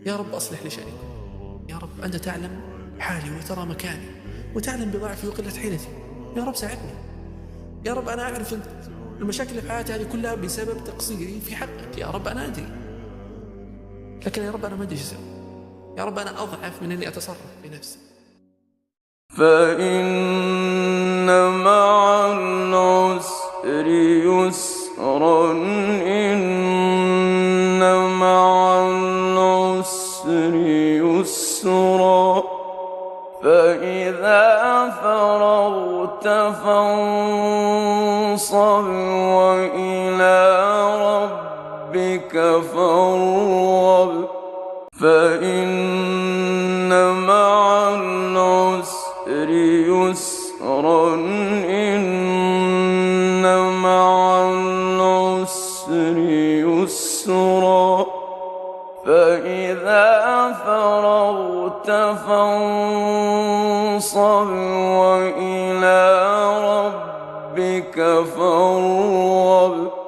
يا رب أصلح لي شأني، يا رب أنت تعلم حالي وترى مكاني وتعلم بضعفي وقلة حيلتي، يا رب ساعدني، يا رب أنا أعرف المشاكل اللي في حياتي هذه كلها بسبب تقصيري في حقك، يا رب أنا أدري، لكن يا رب أنا ما أدري شو أسوي، يا رب أنا أضعف من إني أتصرف بنفسي. فإن مع العسر يسرا، إن مع العسر يسرا، فإذا فرغت فانصب وإلى ربك فارغب، فإن مع العسر يسرا، إن مع العسر يسرا، فإذا فرغت فانصب وإلى ربك فارغب.